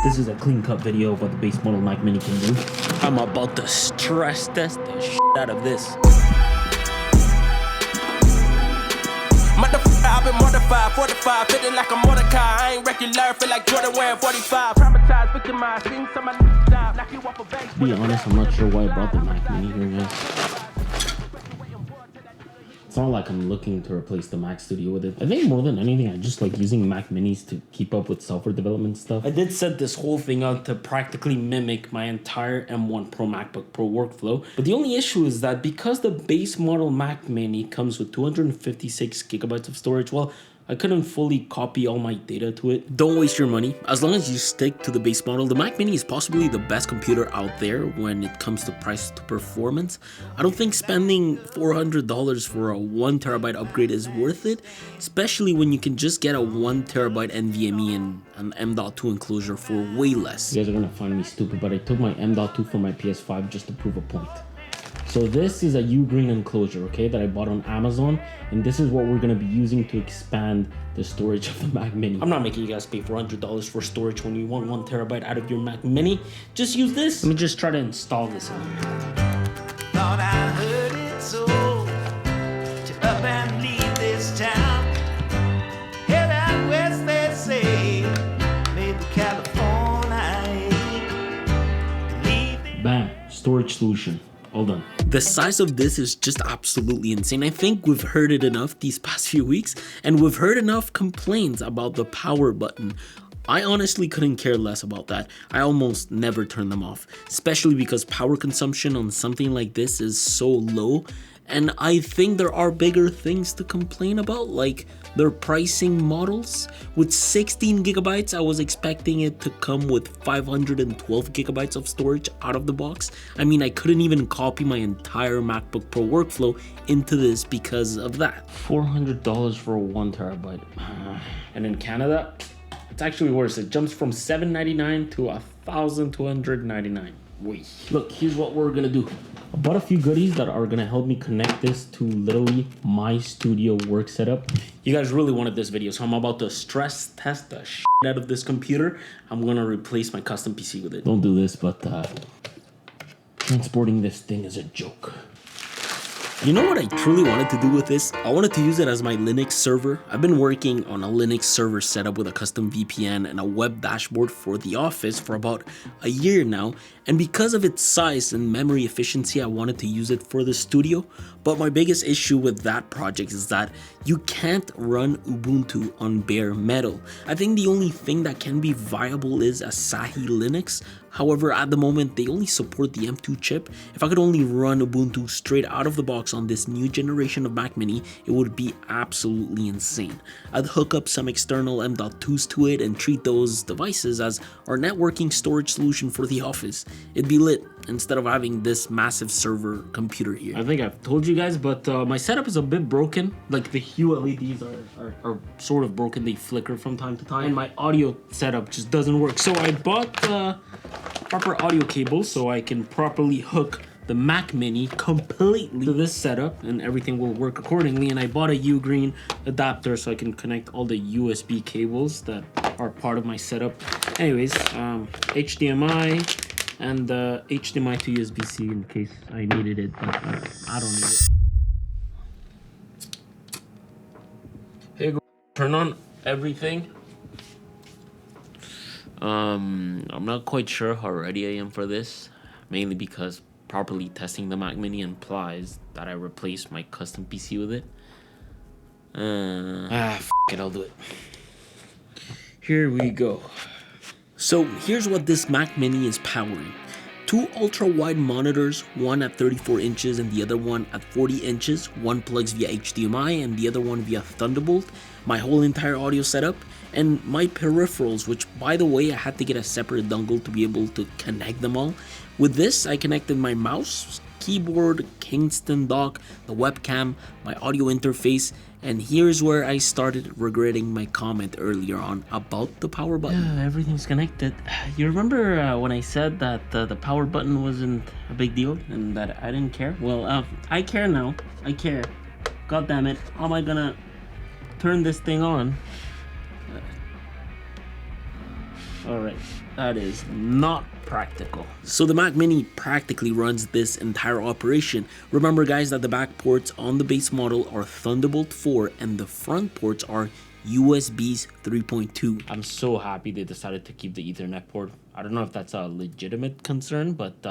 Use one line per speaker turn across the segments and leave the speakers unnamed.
This is a clean-cut video of what the base model Mac Mini can do. I'm about to stress test the shit out of this.
I've been mortified, fortified, feeling like a Mordecai. I ain't regular, feel like Jordan wearing 45. Traumatized, victimized, things some of my die. Knock you off a base.
To be honest, I'm not sure why I brought the Mac Mini here, guys. It's not like I'm looking to replace the Mac Studio with it. I think more than anything, I just like using Mac Minis to keep up with software development stuff. I did set this whole thing out to practically mimic my entire M1 Pro MacBook Pro workflow. But the only issue is that because the base model Mac Mini comes with 256 gigabytes of storage, well, I couldn't fully copy all my data to it. Don't waste your money. As long as you stick to the base model, the Mac Mini is possibly the best computer out there when it comes to price to performance. I don't think spending $400 for a 1TB upgrade is worth it, especially when you can just get a 1TB NVMe and an M.2 enclosure for way less. You guys are gonna find me stupid, but I took my M.2 from my PS5 just to prove a point. So this is a U-Green enclosure, okay, that I bought on Amazon, and this is what we're gonna be using to expand the storage of the Mac Mini. I'm not making you guys pay $400 for storage when you want 1TB out of your Mac Mini. Just use this. Let me just try to install this in here.
Thought I heard it so, to up and leave this town. Head out west, they say, maybe California.
Bam, storage solution. All done. The size of this is just absolutely insane. I think we've heard it enough these past few weeks, and we've heard enough complaints about the power button. I honestly couldn't care less about that. I almost never turn them off, especially because power consumption on something like this is so low. And I think there are bigger things to complain about, like their pricing models. With 16 gigabytes, I was expecting it to come with 512 gigabytes of storage out of the box. I mean, I couldn't even copy my entire MacBook Pro workflow into this because of that. $400 for a 1TB. And in Canada, it's actually worse. It jumps from $799 to $1,299. Wait. Look, here's what we're gonna do. I bought a few goodies that are gonna help me connect this to literally my studio work setup. You guys really wanted this video, so I'm about to stress test the shit out of this computer. I'm gonna replace my custom PC with it. Don't do this, but transporting this thing is a joke. You know what I truly wanted to do with this? I wanted to use it as my Linux server. I've been working on a Linux server setup with a custom VPN and a web dashboard for the office for about a year now. And because of its size and memory efficiency, I wanted to use it for the studio. But my biggest issue with that project is that you can't run Ubuntu on bare metal. I think the only thing that can be viable is Asahi Linux. However, at the moment, they only support the M2 chip. If I could only run Ubuntu straight out of the box on this new generation of Mac Mini, it would be absolutely insane. I'd hook up some external M.2s to it and treat those devices as our networking storage solution for the office. It'd be lit instead of having this massive server computer here. I think I've told you guys, but my setup is a bit broken. Like the Hue LEDs are sort of broken. They flicker from time to time. And my audio setup just doesn't work. So I bought proper audio cables so I can properly hook the Mac Mini completely to this setup and everything will work accordingly. And I bought a U-Green adapter so I can connect all the USB cables that are part of my setup. Anyways, HDMI and HDMI to USB-C in case I needed it, but I don't need it. Here you go. Turn on everything. I'm not quite sure how ready I am for this, mainly because properly testing the Mac Mini implies that I replace my custom PC with it. F it, I'll do it. Here we go. So here's what this Mac Mini is powering. 2 ultra-wide monitors, one at 34 inches and the other one at 40 inches. One plugs via HDMI and the other one via Thunderbolt. My whole entire audio setup and my peripherals, which by the way, I had to get a separate dongle to be able to connect them all. With this, I connected my mouse, keyboard, Kingston dock, the webcam, my audio interface, and here's where I started regretting my comment earlier on about the power button. Yeah, everything's connected. You remember when I said that the power button wasn't a big deal and that I didn't care? Well, I care now. I care. God damn it. How am I gonna turn this thing on? Alright, that is not practical. So the Mac Mini practically runs this entire operation. Remember guys that the back ports on the base model are Thunderbolt 4 and the front ports are USBs 3.2. I'm so happy they decided to keep the Ethernet port. I don't know if that's a legitimate concern, but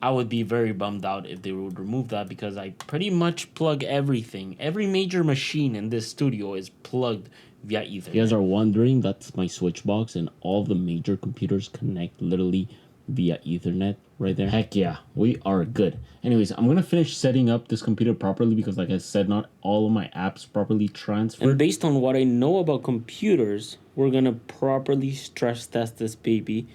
I would be very bummed out if they would remove that because I pretty much plug everything. Every major machine in this studio is plugged via Ethernet. If you guys are wondering, that's my switch box and all the major computers connect literally via Ethernet right there. Heck yeah, we are good. Anyways, I'm gonna finish setting up this computer properly because like I said, not all of my apps properly transferred. And based on what I know about computers, we're gonna properly stress test this baby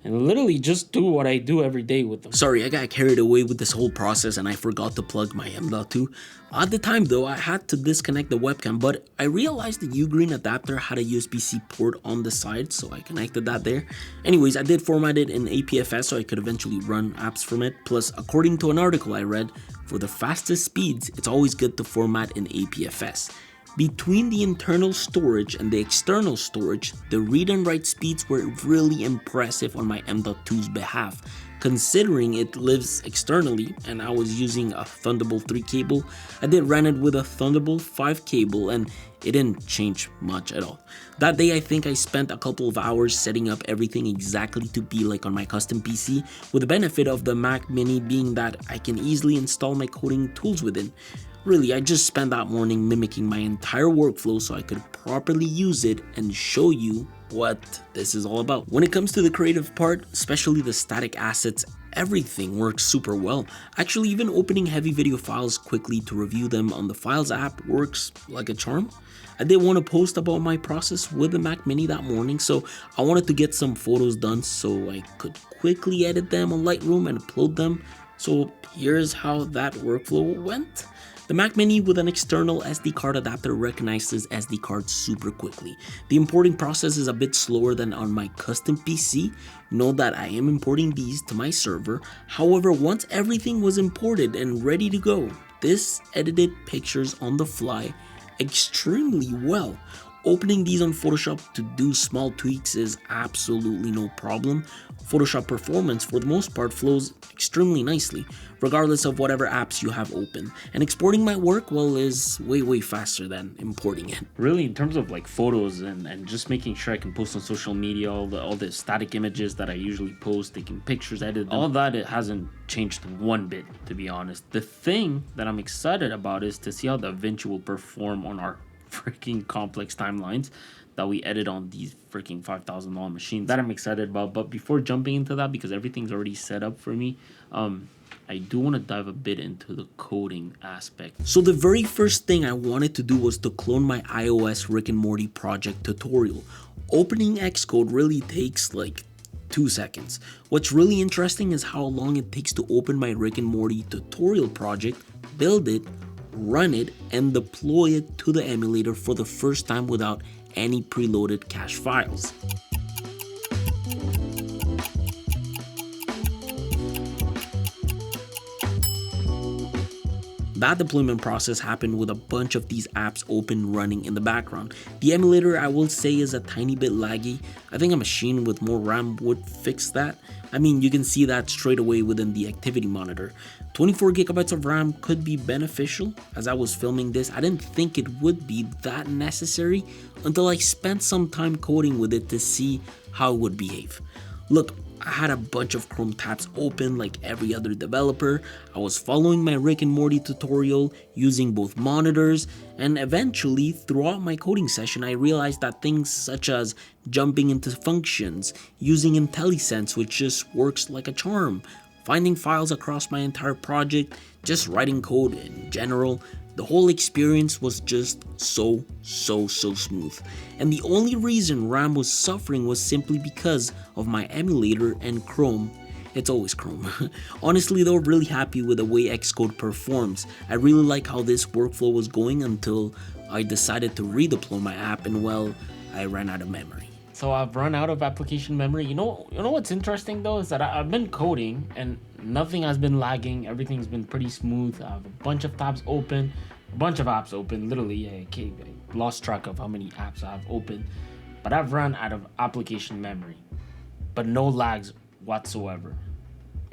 and literally just do what I do every day with them. Sorry, I got carried away with this whole process and I forgot to plug my M.2. At the time though, I had to disconnect the webcam, but I realized the Ugreen adapter had a USB-C port on the side, so I connected that there. Anyways, I did format it in APFS so I could eventually run apps from it. Plus, according to an article I read, for the fastest speeds, it's always good to format in APFS. Between the internal storage and the external storage, the read and write speeds were really impressive on my M.2's behalf. Considering it lives externally and I was using a Thunderbolt 3 cable, I did run it with a Thunderbolt 5 cable and it didn't change much at all. That day I think I spent a couple of hours setting up everything exactly to be like on my custom PC, with the benefit of the Mac Mini being that I can easily install my coding tools within. Really, I just spent that morning mimicking my entire workflow so I could properly use it and show you what this is all about. When it comes to the creative part, especially the static assets, everything works super well. Actually, even opening heavy video files quickly to review them on the Files app works like a charm. I did want to post about my process with the Mac Mini that morning, so I wanted to get some photos done so I could quickly edit them on Lightroom and upload them. So here's how that workflow went. The Mac Mini with an external SD card adapter recognizes SD cards super quickly. The importing process is a bit slower than on my custom PC. Note that I am importing these to my server. However, once everything was imported and ready to go, this edited pictures on the fly extremely well. Opening these on Photoshop to do small tweaks is absolutely no problem. Photoshop performance for the most part flows extremely nicely, regardless of whatever apps you have open. And exporting my work, well, is way faster than importing it. Really, in terms of like photos and just making sure I can post on social media, all the static images that I usually post, taking pictures, edit them, all that, it hasn't changed one bit, to be honest. The thing that I'm excited about is to see how DaVinci will perform on our freaking complex timelines that we edit on these freaking $5,000 machines. That I'm excited about. But before jumping into that, because everything's already set up for me, I do want to dive a bit into the coding aspect. So the very first thing I wanted to do was to clone my iOS Rick and Morty project tutorial. Opening Xcode really takes like 2 seconds. What's really interesting is how long it takes to open my Rick and Morty tutorial project, build it, run it, and deploy it to the emulator for the first time without any preloaded cache files. That deployment process happened with a bunch of these apps open running in the background. The emulator, I will say, is a tiny bit laggy. I think a machine with more RAM would fix that. I mean, you can see that straight away within the activity monitor. 24 gigabytes of RAM could be beneficial. As I was filming this, I didn't think it would be that necessary until I spent some time coding with it to see how it would behave. Look, I had a bunch of Chrome tabs open like every other developer. I was following my Rick and Morty tutorial using both monitors, and eventually throughout my coding session I realized that things such as jumping into functions, using IntelliSense, which just works like a charm, finding files across my entire project, just writing code in general, the whole experience was just so smooth. And the only reason RAM was suffering was simply because of my emulator and Chrome. It's always Chrome. Honestly though, really happy with the way Xcode performs. I really like how this workflow was going until I decided to redeploy my app and well, I ran out of memory. So I've run out of application memory. You know what's interesting though is that I've been coding and nothing has been lagging. Everything's been pretty smooth. I have a bunch of tabs open, a bunch of apps open. Literally, I lost track of how many apps I have open. but I've run out of application memory, but no lags whatsoever.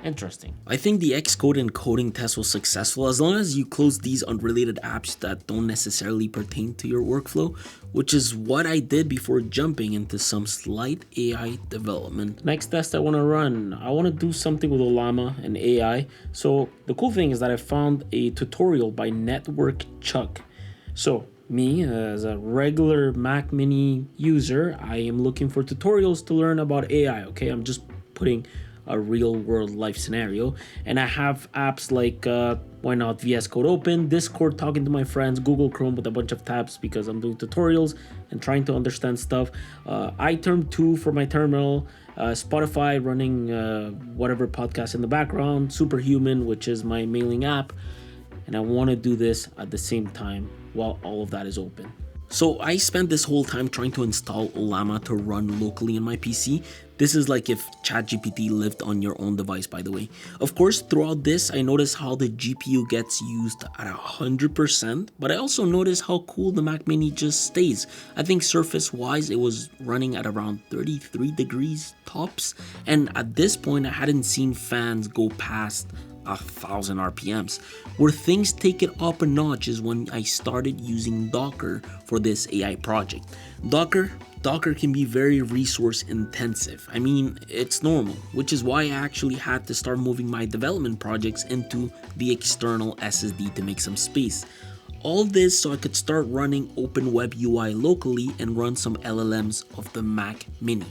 Interesting. I think the Xcode encoding test was successful as long as you close these unrelated apps that don't necessarily pertain to your workflow, which is what I did before jumping into some slight AI development. Next test I want to run, I want to do something with Ollama and AI. So the cool thing is that I found a tutorial by Network Chuck. So me, as a regular Mac Mini user, I am looking for tutorials to learn about AI, okay? I'm just putting a real world life scenario, and I have apps like why not VS Code open, Discord talking to my friends, Google Chrome with a bunch of tabs because I'm doing tutorials and trying to understand stuff, iTerm 2 for my terminal, Spotify running whatever podcast in the background, Superhuman, which is my mailing app, and I want to do this at the same time while all of that is open. So I spent this whole time trying to install Ollama to run locally on my PC. This is like if ChatGPT lived on your own device, by the way. Of course, throughout this, I noticed how the GPU gets used at 100%, but I also noticed how cool the Mac Mini just stays. I think surface-wise, it was running at around 33 degrees tops, and at this point, I hadn't seen fans go past 1,000 RPMs. Where things take it up a notch is when I started using Docker for this AI project. Docker can be very resource intensive. I mean, it's normal, which is why I actually had to start moving my development projects into the external SSD to make some space. All this so I could start running Open Web UI locally and run some LLMs of the Mac Mini.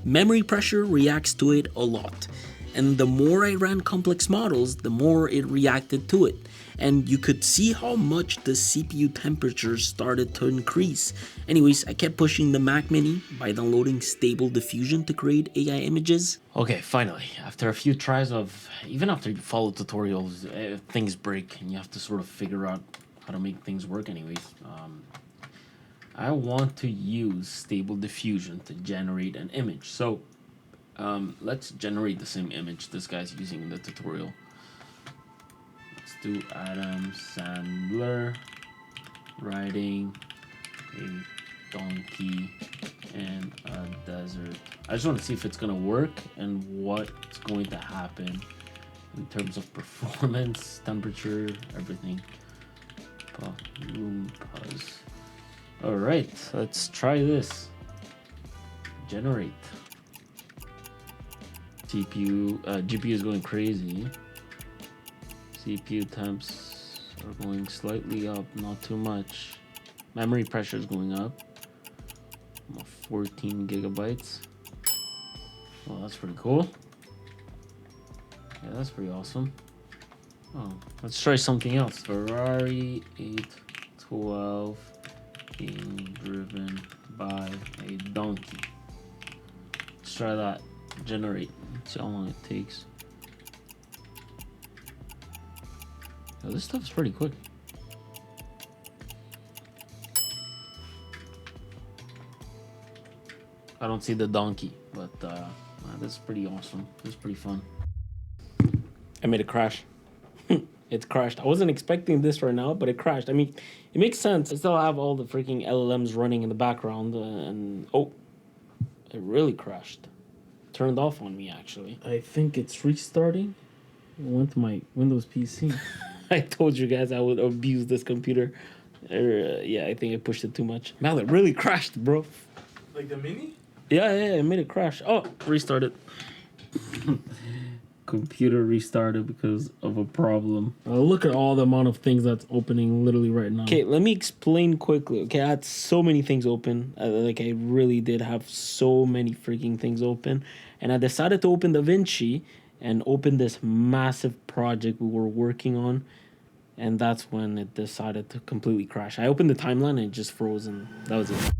Memory pressure reacts to it a lot, and the more I ran complex models, the more it reacted to it. And you could see how much the CPU temperature started to increase. Anyways, I kept pushing the Mac Mini by downloading Stable Diffusion to create AI images. Okay, finally, after a few tries of, even after you follow tutorials, things break and you have to sort of figure out how to make things work anyways. I want to use Stable Diffusion to generate an image. So let's generate the same image this guy's using in the tutorial. Let's do Adam Sandler riding a donkey in a desert. I just want to see if it's gonna work and what's going to happen in terms of performance, temperature, everything. Pause. All right, let's try this. Generate. GPU is going crazy. CPU temps are going slightly up, not too much. Memory pressure is going up. 14 gigabytes. Well, that's pretty cool. Yeah, that's pretty awesome. Oh, let's try something else. Ferrari 812 being driven by a donkey. Let's try that. Generate. Let's see how long it takes. Oh, this stuff's pretty quick. I don't see the donkey, but this is pretty awesome. This is pretty fun. I made it crash. It crashed. I wasn't expecting this right now, but it crashed. I mean, it makes sense. I still have all the freaking LLMs running in the background, and oh, it really crashed. Turned off on me, actually. I think it's restarting. I went to my Windows PC. I told you guys I would abuse this computer. Yeah, I think I pushed it too much. Man, it really crashed, bro.
Like the Mini?
Yeah, it made it crash. Oh, restarted. Computer restarted because of a problem. Look at all the amount of things that's opening literally right now. Okay, let me explain quickly. Okay, I had so many things open. I really did have so many freaking things open. And I decided to open DaVinci and open this massive project we were working on. And that's when it decided to completely crash. I opened the timeline and it just froze, and that was it.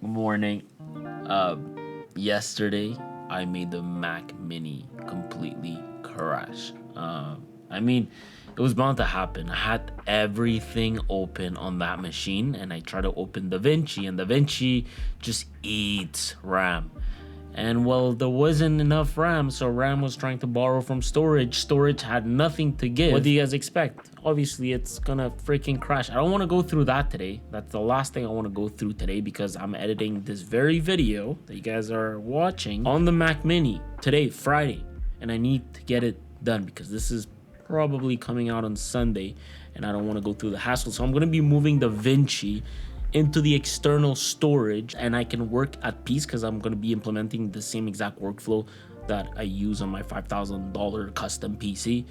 Morning. Yesterday I made the Mac Mini completely crash. I mean, it was bound to happen. I had everything open on that machine, and I tried to open DaVinci, and DaVinci just eats RAM. And well, there wasn't enough RAM, so RAM was trying to borrow from storage. Storage had nothing to give. What do you guys expect? Obviously, it's gonna freaking crash. I don't want to go through that today. That's the last thing I want to go through today because I'm editing this very video that you guys are watching on the Mac Mini today, Friday. And I need to get it done because this is probably coming out on Sunday and I don't want to go through the hassle. So I'm going to be moving the Vinci into the external storage and I can work at peace because I'm going to be implementing the same exact workflow that I use on my $5,000 custom PC.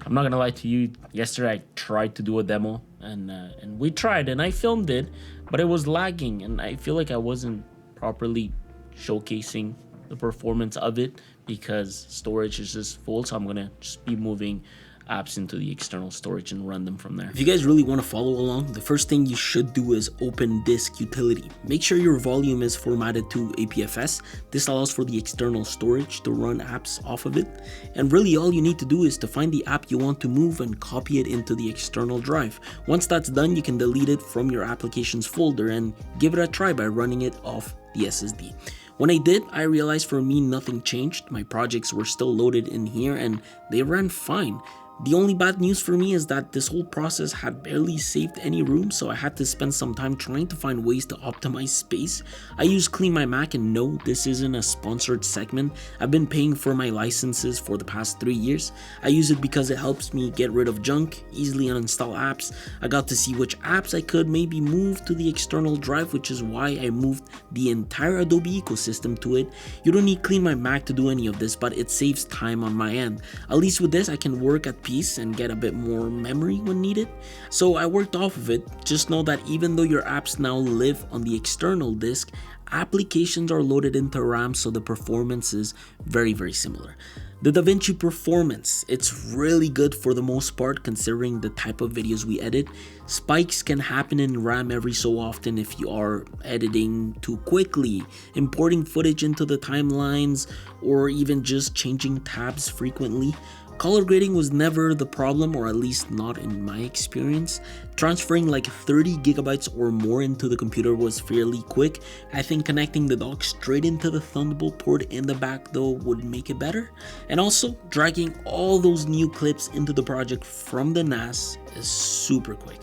I'm not gonna lie to you, yesterday I tried to do a demo and we tried and I filmed it, but it was lagging and I feel like I wasn't properly showcasing the performance of it because storage is just full. So I'm gonna just be moving apps into the external storage and run them from there. If you guys really want to follow along, the first thing you should do is open disk utility. Make sure your volume is formatted to APFS. This allows for the external storage to run apps off of it. And really all you need to do is to find the app you want to move and copy it into the external drive. Once that's done, you can delete it from your applications folder and give it a try by running it off the SSD. When I did, I realized for me nothing changed. My projects were still loaded in here and they ran fine. The only bad news for me is that this whole process had barely saved any room, so I had to spend some time trying to find ways to optimize space. I use Clean My Mac, and no, this isn't a sponsored segment. I've been paying for my licenses for the past 3 years. I use it because it helps me get rid of junk, easily uninstall apps. I got to see which apps I could maybe move to the external drive, which is why I moved the entire Adobe ecosystem to it. You don't need Clean My Mac to do any of this, but it saves time on my end. At least with this, I can work at peace and get a bit more memory when needed. So I worked off of it. Just know that even though your apps now live on the external disk, applications are loaded into RAM, so the performance is very, very similar. The DaVinci performance, it's really good for the most part considering the type of videos we edit. Spikes can happen in RAM every so often if you are editing too quickly, importing footage into the timelines, or even just changing tabs frequently. Color grading was never the problem, or at least not in my experience. Transferring like 30 gigabytes or more into the computer was fairly quick. I think connecting the dock straight into the Thunderbolt port in the back though would make it better. And also, dragging all those new clips into the project from the NAS is super quick.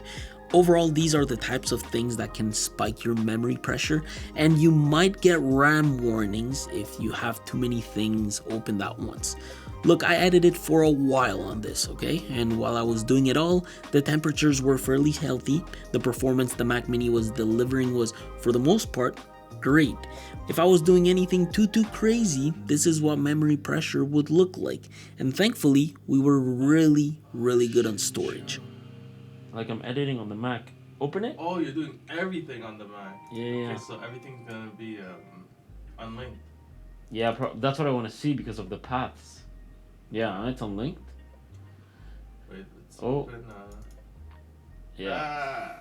Overall, these are the types of things that can spike your memory pressure, and you might get RAM warnings if you have too many things opened at once. Look, I edited for a while on this, okay? And while I was doing it all, the temperatures were fairly healthy. The performance the Mac Mini was delivering was, for the most part, great. If I was doing anything too crazy, this is what memory pressure would look like. And thankfully, we were really good on storage. Like I'm editing on the Mac. Open it?
Oh, you're doing everything on the Mac.
Yeah.
Okay, so everything's gonna be unlinked.
Yeah, that's what I want to see because of the paths. Yeah, it's unlinked.
Wait, let's
Oh.
open.
Yeah.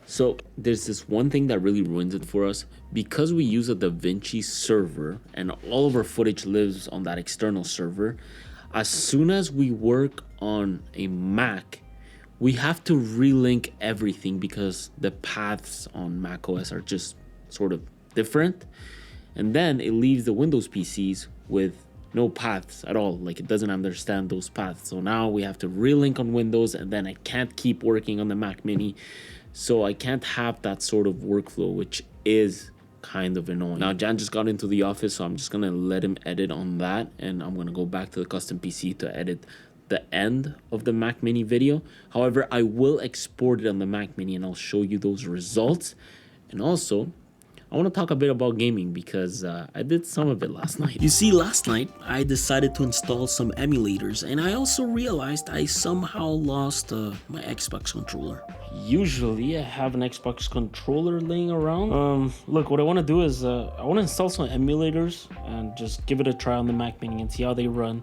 So there's this one thing that really ruins it for us. Because we use a DaVinci server and all of our footage lives on that external server, as soon as we work on a Mac, we have to relink everything because the paths on macOS are just sort of different. And then it leaves the Windows PCs with no paths at all. Like it doesn't understand those paths. So now we have to relink on Windows, and then I can't keep working on the Mac Mini. So I can't have that sort of workflow, which is kind of annoying. Now Jan just got into the office, so I'm just gonna let him edit on that, and I'm gonna go back to the custom PC to edit the end of the Mac Mini video. However, I will export it on the Mac Mini and I'll show you those results. And also, I want to talk a bit about gaming because I did some of it last night. You see, last night I decided to install some emulators, and I also realized I somehow lost my Xbox controller. Usually I have an Xbox controller laying around. Look, what I want to do is I want to install some emulators and just give it a try on the Mac Mini and see how they run.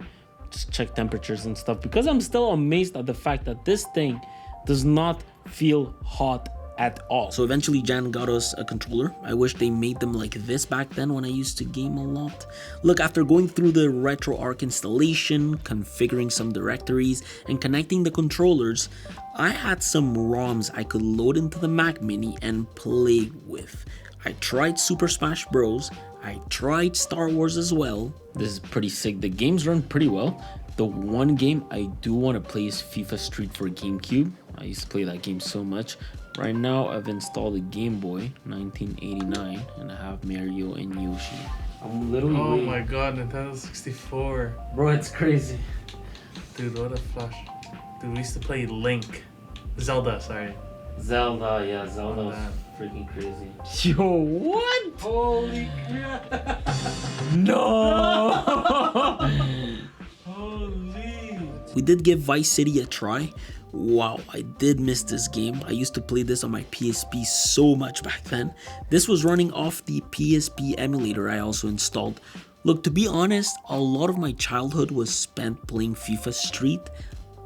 Just check temperatures and stuff, because I'm still amazed at the fact that this thing does not feel hot at all. So eventually Jan got us a controller. I wish they made them like this back then when I used to game a lot. Look, after going through the RetroArch installation, configuring some directories, and connecting the controllers, I had some ROMs I could load into the Mac Mini and play with. I tried Super Smash Bros. I tried Star Wars as well. This is pretty sick. The games run pretty well. The one game I do want to play is FIFA Street for GameCube. I used to play that game so much. Right now, I've installed a Game Boy 1989 and I have Mario and Yoshi. I'm literally
Oh
waiting.
my god, Nintendo 64.
Bro, it's crazy.
Dude, what a flash. Dude, we used to play Link. Zelda, sorry.
Zelda, yeah, Zelda
Oh,
was
man.
freaking crazy. Yo, what?
Holy crap.
No!
Holy.
We did give Vice City a try. Wow, I did miss this game. I used to play this on my PSP so much back then. This was running off the PSP emulator I also installed. Look, to be honest, a lot of my childhood was spent playing FIFA Street.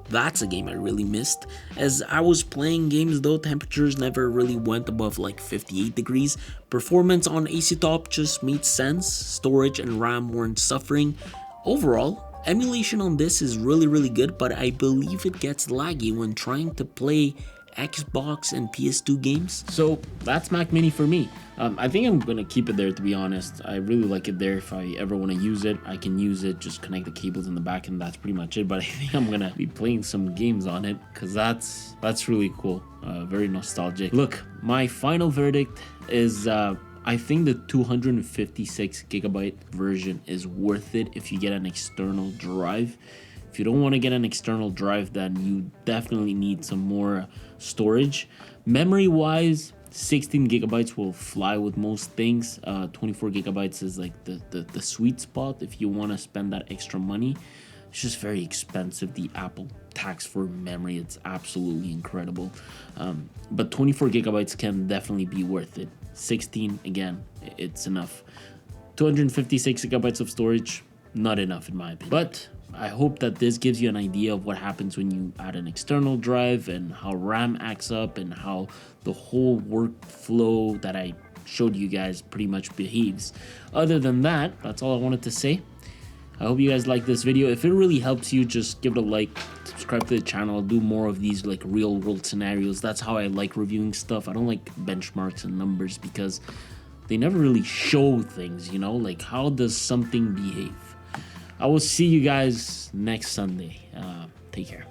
That's a game I really missed. As I was playing games though, temperatures never really went above like 58 degrees. Performance on AC Top just made sense. Storage and RAM weren't suffering. Overall, emulation on this is really good, but I believe it gets laggy when trying to play Xbox and PS2 games. So that's Mac Mini for me. I think I'm gonna keep it there, to be honest. I really like it there. If I ever want to use it, I can use it, just connect the cables in the back and that's pretty much it. But I think I'm gonna be playing some games on it because that's really cool. Very nostalgic. Look, my final verdict is I think the 256 gigabyte version is worth it if you get an external drive. If you don't want to get an external drive, then you definitely need some more storage. Memory wise, 16 gigabytes will fly with most things. 24 gigabytes is like the sweet spot if you want to spend that extra money. It's just very expensive. The Apple tax for memory, it's absolutely incredible. But 24 gigabytes can definitely be worth it. 16, again, it's enough. 256 gigabytes of storage, not enough in my opinion. But I hope that this gives you an idea of what happens when you add an external drive and how RAM acts up and how the whole workflow that I showed you guys pretty much behaves. Other than that, that's all I wanted to say. I hope you guys like this video. If it really helps you, just give it a like, subscribe to the channel. I'll do more of these like real world scenarios. That's how I like reviewing stuff. I don't like benchmarks and numbers because they never really show things, you know, like how does something behave. I will see you guys next Sunday. Take care.